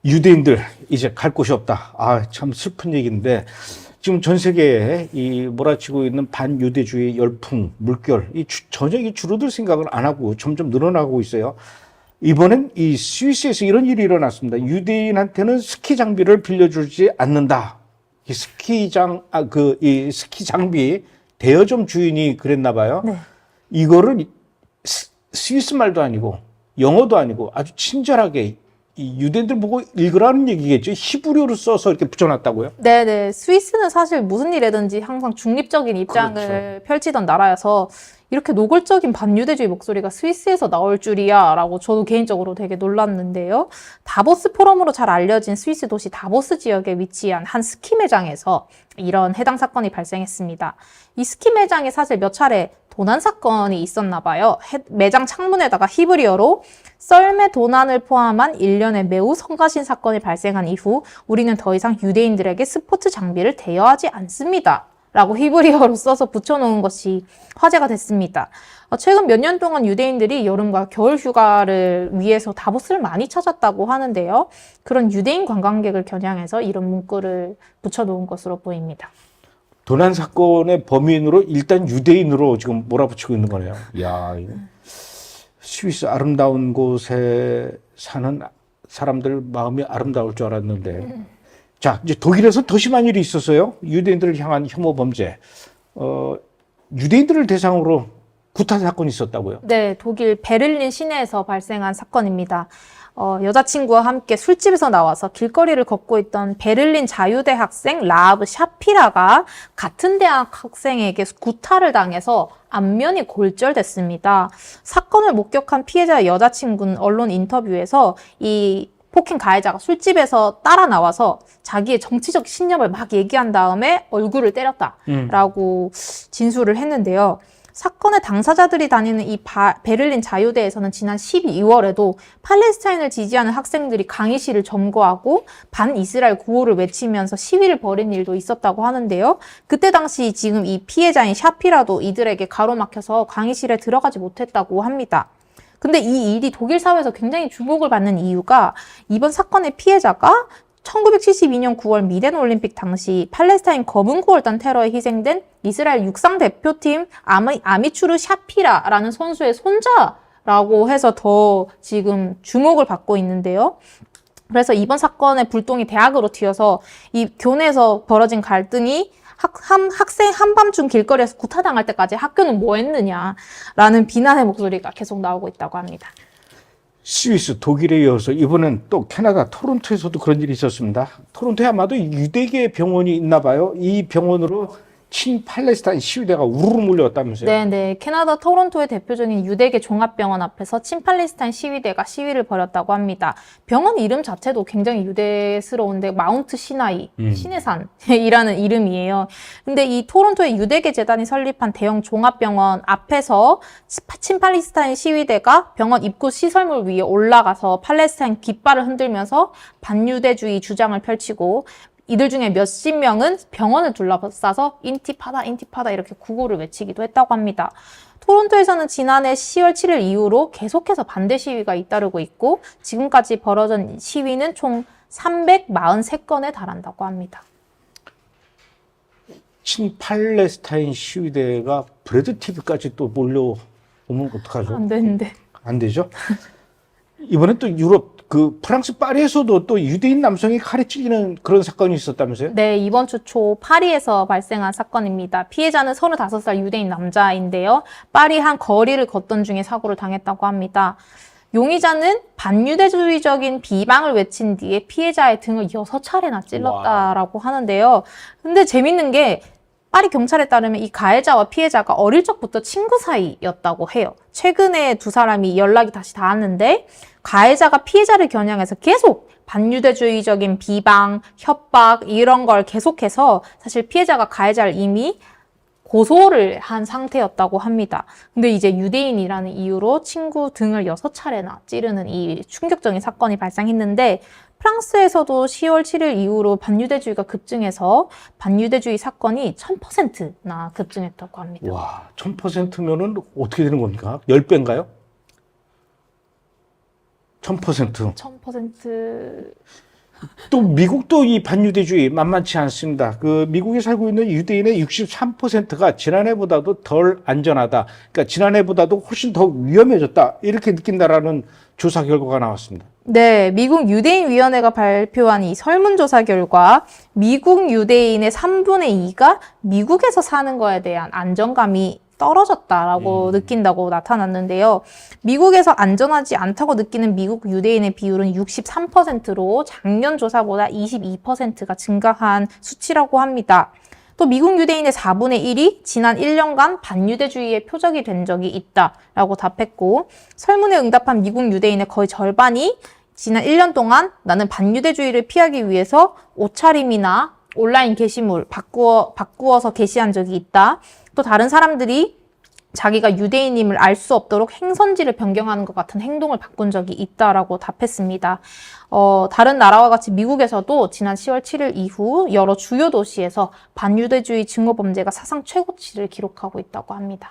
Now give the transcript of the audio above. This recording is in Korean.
유대인들 이제 갈 곳이 없다. 아, 참 슬픈 얘기인데 지금 전 세계에 이 몰아치고 있는 반유대주의 열풍, 물결, 전혀 줄어들 생각을 안 하고 점점 늘어나고 있어요. 이번엔 이 스위스에서 이런 일이 일어났습니다. 유대인한테는 스키 장비를 빌려주지 않는다. 이 이 스키 장비 대여점 주인이 그랬나 봐요. 네. 이거를 스위스 말도 아니고 영어도 아니고 아주 친절하게 이 유대인들 보고 읽으라는 얘기겠죠. 히브리어로 써서 이렇게 붙여놨다고요? 네네. 스위스는 사실 무슨 일에든지 항상 중립적인 입장을 그렇죠. 펼치던 나라여서 이렇게 노골적인 반유대주의 목소리가 스위스에서 나올 줄이야 라고 저도 개인적으로 되게 놀랐는데요. 다보스 포럼으로 잘 알려진 스위스 도시 다보스 지역에 위치한 한 스키 매장에서 이런 해당 사건이 발생했습니다. 이 스키 매장에 사실 몇 차례 도난 사건이 있었나 봐요. 매장 창문에다가 히브리어로 썰매 도난을 포함한 일련의 매우 성가신 사건이 발생한 이후 우리는 더 이상 유대인들에게 스포츠 장비를 대여하지 않습니다. 라고 히브리어로 써서 붙여놓은 것이 화제가 됐습니다. 최근 몇 년 동안 유대인들이 여름과 겨울 휴가를 위해서 다보스를 많이 찾았다고 하는데요. 그런 유대인 관광객을 겨냥해서 이런 문구를 붙여놓은 것으로 보입니다. 도난 사건의 범인으로 일단 유대인으로 지금 몰아붙이고 있는 거네요. 야, 스위스 아름다운 곳에 사는 사람들 마음이 아름다울 줄 알았는데. 자, 이제 독일에서 더 심한 일이 있었어요. 유대인들을 향한 혐오 범죄. 유대인들을 대상으로 구타 사건이 있었다고요? 네, 독일 베를린 시내에서 발생한 사건입니다. 여자친구와 함께 술집에서 나와서 길거리를 걷고 있던 베를린 자유대 학생 라하브 샤피라가 같은 대학 학생에게 구타를 당해서 안면이 골절됐습니다. 사건을 목격한 피해자의 여자친구는 언론 인터뷰에서 이 폭행 가해자가 술집에서 따라 나와서 자기의 정치적 신념을 막 얘기한 다음에 얼굴을 때렸다라고 진술을 했는데요. 사건의 당사자들이 다니는 이 베를린 자유대에서는 지난 12월에도 팔레스타인을 지지하는 학생들이 강의실을 점거하고 반이스라엘 구호를 외치면서 시위를 벌인 일도 있었다고 하는데요. 그때 당시 지금 이 피해자인 샤피라도 이들에게 가로막혀서 강의실에 들어가지 못했다고 합니다. 근데 이 일이 독일 사회에서 굉장히 주목을 받는 이유가 이번 사건의 피해자가 1972년 9월 미넨 올림픽 당시 팔레스타인 검은 구월단 테러에 희생된 이스라엘 육상 대표팀 아미추르 샤피라라는 선수의 손자라고 해서 더 지금 주목을 받고 있는데요. 그래서 이번 사건의 불똥이 대학으로 튀어서 이 교내에서 벌어진 갈등이 학생 한밤중 길거리에서 구타당할 때까지 학교는 뭐 했느냐라는 비난의 목소리가 계속 나오고 있다고 합니다. 스위스, 독일에 이어서 이번엔 또 캐나다 토론토에서도 그런 일이 있었습니다. 토론토에 아마도 유대계 병원이 있나 봐요. 이 병원으로 친팔레스타인 시위대가 우르르 몰려왔다면서요? 네네. 캐나다 토론토의 대표적인 유대계 종합병원 앞에서 친팔레스타인 시위대가 시위를 벌였다고 합니다. 병원 이름 자체도 굉장히 유대스러운데 마운트 시나이, 신의 산이라는 이름이에요. 근데 이 토론토의 유대계 재단이 설립한 대형 종합병원 앞에서 친팔레스타인 시위대가 병원 입구 시설물 위에 올라가서 팔레스타인 깃발을 흔들면서 반유대주의 주장을 펼치고 이들 중에 몇십 명은 병원을 둘러싸서 인티파다, 인티파다 이렇게 구호를 외치기도 했다고 합니다. 토론토에서는 지난해 10월 7일 이후로 계속해서 반대 시위가 잇따르고 있고 지금까지 벌어진 시위는 총 343건에 달한다고 합니다. 친팔레스타인 시위대가 브래드 TV까지 또 몰려오면 어떡하죠? 안 되는데. 안 되죠? 이번엔 또 유럽, 프랑스 파리에서도 또 유대인 남성이 칼에 찔리는 그런 사건이 있었다면서요? 네, 이번 주 초 파리에서 발생한 사건입니다. 피해자는 35살 유대인 남자인데요. 파리 한 거리를 걷던 중에 사고를 당했다고 합니다. 용의자는 반유대주의적인 비방을 외친 뒤에 피해자의 등을 6차례나 찔렀다라고 하는데요. 근데 재밌는 게 파리 경찰에 따르면 이 가해자와 피해자가 어릴 적부터 친구 사이였다고 해요. 최근에 두 사람이 연락이 다시 닿았는데 가해자가 피해자를 겨냥해서 계속 반유대주의적인 비방, 협박 이런 걸 계속해서 사실 피해자가 가해자를 이미 고소를 한 상태였다고 합니다. 근데 이제 유대인이라는 이유로 친구 등을 6차례나 찌르는 이 충격적인 사건이 발생했는데 프랑스에서도 10월 7일 이후로 반유대주의가 급증해서 반유대주의 사건이 1000%나 급증했다고 합니다. 와, 1000%면은 어떻게 되는 겁니까? 10배인가요? 1000%. 1000%. 또 미국도 이 반유대주의 만만치 않습니다. 그 미국에 살고 있는 유대인의 63%가 지난해보다도 덜 안전하다. 그러니까 지난해보다도 훨씬 더 위험해졌다. 이렇게 느낀다라는 조사 결과가 나왔습니다. 네, 미국 유대인위원회가 발표한 이 설문조사 결과 미국 유대인의 3분의 2가 미국에서 사는 거에 대한 안정감이 떨어졌다라고 느낀다고 나타났는데요. 미국에서 안전하지 않다고 느끼는 미국 유대인의 비율은 63%로 작년 조사보다 22%가 증가한 수치라고 합니다. 또 미국 유대인의 4분의 1이 지난 1년간 반유대주의의 표적이 된 적이 있다라고 답했고, 설문에 응답한 미국 유대인의 거의 절반이 지난 1년 동안 나는 반유대주의를 피하기 위해서 옷차림이나 온라인 게시물 바꾸어서 게시한 적이 있다. 또 다른 사람들이 자기가 유대인임을 알 수 없도록 행선지를 변경하는 것 같은 행동을 바꾼 적이 있다라고 답했습니다. 다른 나라와 같이 미국에서도 지난 10월 7일 이후 여러 주요 도시에서 반유대주의 증오 범죄가 사상 최고치를 기록하고 있다고 합니다.